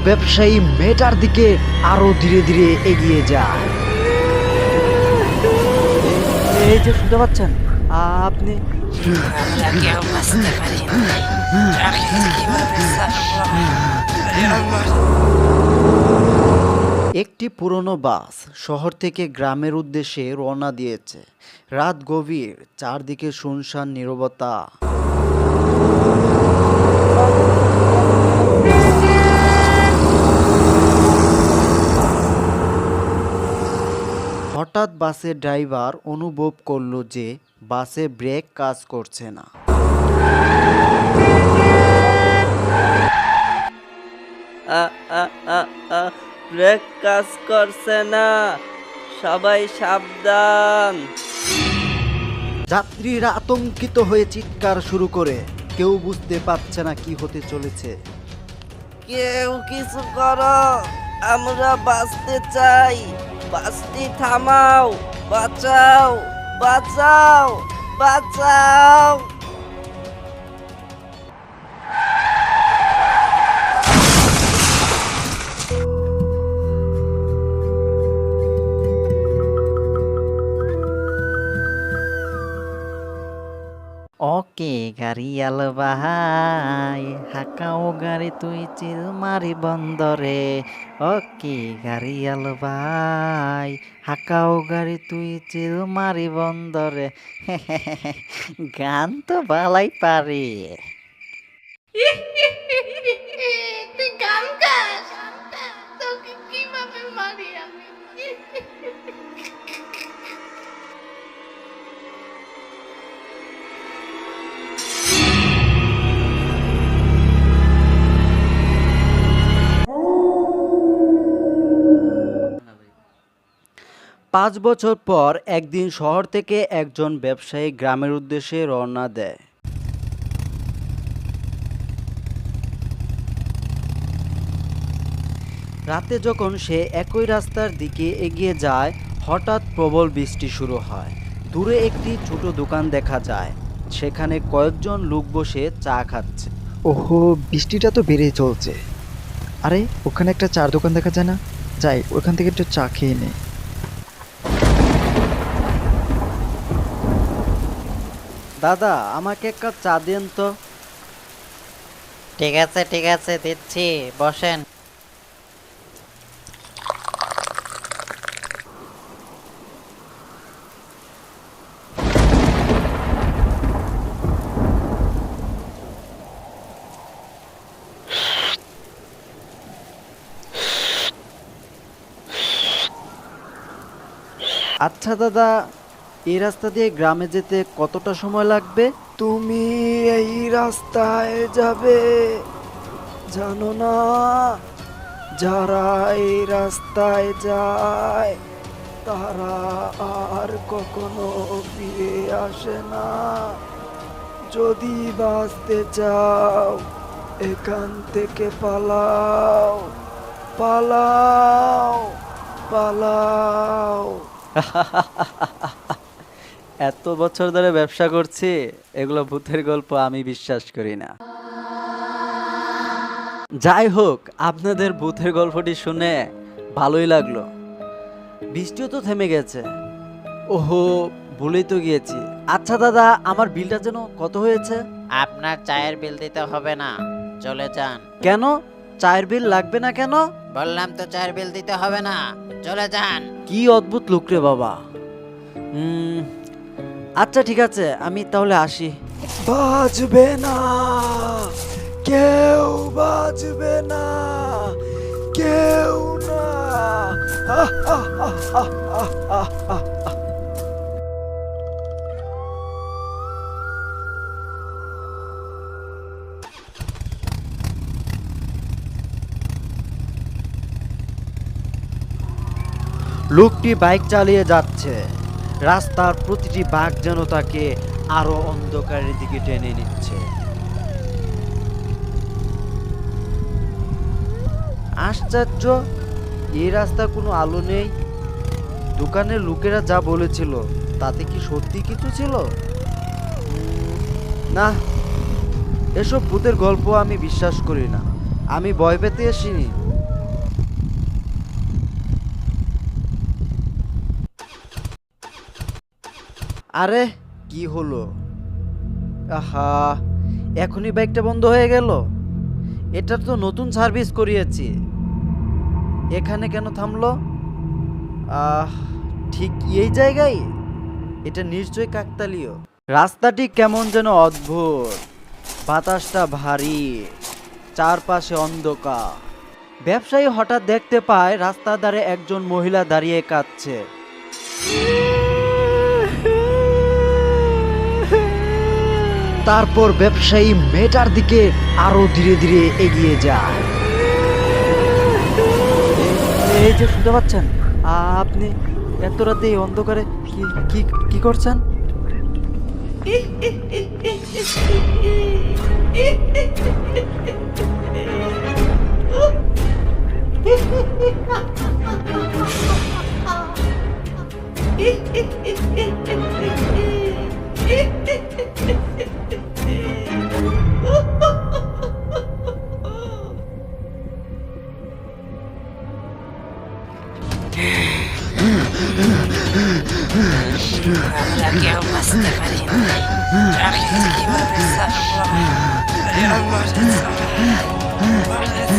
ব্যবসায়ী মেয়েটার দিকে আরো ধীরে ধীরে এগিয়ে যায়। এই যে শুনতে পাচ্ছেন আপনি? আমরা কেউ বাঁচতে পারি না। প্রাকৃতিক কিভাবে ছাড়বো? আরে আমার একটি পুরনো বাস শহর থেকে গ্রামের উদ্দেশ্যে রওনা দিয়েছে। রাত গভীর, চারদিকে শুনশান নীরবতা। হঠাৎ বাসের ড্রাইভার অনুভব করলো যে বাসে ব্রেক কাজ করছে না। ব্রেক কাজ করছে না, সবাই সাবধান। যাত্রীরা আতঙ্কিত হয়ে চিৎকার শুরু করে, কেউ বুঝতে পারছে না কি হতে চলেছে। কেউ কিছু করো, আমরা বাঁচতে চাই। বাসটি থামাও, বাঁচাও, বাঁচাও, বাঁচাও। ওকে গাড়িয়াল বাহাই হাকাও গাড়ি তুই চিল মারি বন্দরে। ওকে গাড়িয়াল ভাই হাকাও গাড়ি তুই চিল মারি বন্দরে। গান তো ভালাই পারে। তুই গান গাস? তোকে কিভাবে মারি আমি? 5 বছর পর একদিন শহর থেকে একজন ব্যবসায়ী গ্রামের উদ্দেশ্যে রওনা দেয়। রাতে যখন সে একই রাস্তার দিকে এগিয়ে যায়, হঠাৎ প্রবল বৃষ্টি শুরু হয়। দূরে একটি ছোট দোকান দেখা যায়, সেখানে কয়েকজন লোক বসে চা খাচ্ছে। ওহো, বৃষ্টিটা তো বেড়েই চলছে। আরে ওখানে একটা চার দোকান দেখা যায় না? যাই ওখান থেকে একটু চা খেয়ে নেই। দাদা, আমাকে এক কাপ চা দেন তো। ঠিক আছে দিচ্ছি, বসেন। আচ্ছা দাদা, এই রাস্তা দিয়ে গ্রামে যেতে কতটা সময় লাগবে? তুমি এই রাস্তায় যাবে, জানো না যারা এই রাস্তায় যায় তারা আর কখনো ফিরে আসে না। যদি বাঁচতে চাও এখান থেকে পালাও, পালাও, পালাও। এত বছর ধরে ব্যবসা করছি, এগুলো ভূতের গল্প আমি বিশ্বাস করি না। যাই হোক, আপনাদের ভূতের গল্পটি শুনে ভালোই লাগলো। বৃষ্টিও তো থেমে গেছে। ওহো, ভুলেই তো গিয়েছি। আচ্ছা দাদা, আমার বিলটা যেন কত হয়েছে? আপনার চায়ের বিল দিতে হবে না, চলে যান। কেন? চায়ের বিল লাগবে না কেন? বললাম তো চায়ের বিল দিতে হবে না, চলে যান। কি অদ্ভুত লোক রে বাবা। আচ্ছা ঠিক আছে, আমি তাহলে আসি। বাজবে না, কেউ বাজবে না, কেউ না। লোকটি বাইক চালিয়ে যাচ্ছে। রাস্তার প্রতিটি বাঁক যেন তাকে আরো অন্ধকারের দিকে টেনে নিচ্ছে। আশ্চর্য, এই রাস্তার কোনো আলো নেই। দোকানের লোকেরা যা বলেছিল তাতে কি সত্যি কিছু ছিল? না, এসব ভূতের গল্প আমি বিশ্বাস করি না। আমি ভয় পেতে আসিনি, আরে কি হলো? আহা, এখনই বাইকটা বন্ধ হয়ে গেল। এটা তো নতুন সার্ভিস করিয়েছি, এখানে কেন থামলো? ঠিক এই জায়গায়? এটা নিশ্চয়ই কাকতালীয়। রাস্তাটি কেমন যেন অদ্ভুত, বাতাসটা ভারী, চারপাশে অন্ধকার। ব্যবসায়ী হঠাৎ দেখতে পায় রাস্তার ধারে একজন মহিলা দাঁড়িয়ে কাঁদছে। তারপর ব্যবসায়ী মেয়েটার দিকে আরো ধীরে ধীরে এগিয়ে যায়। এই যে শুনতে পাচ্ছেন, আপনি এত রাতে এই অন্ধকারে কি কি কি করছেন? আমরা কেউ বাঁচতে পারি নাই, রাখলে কিভাবে ছাড়বো? মরেছে, মরেছে,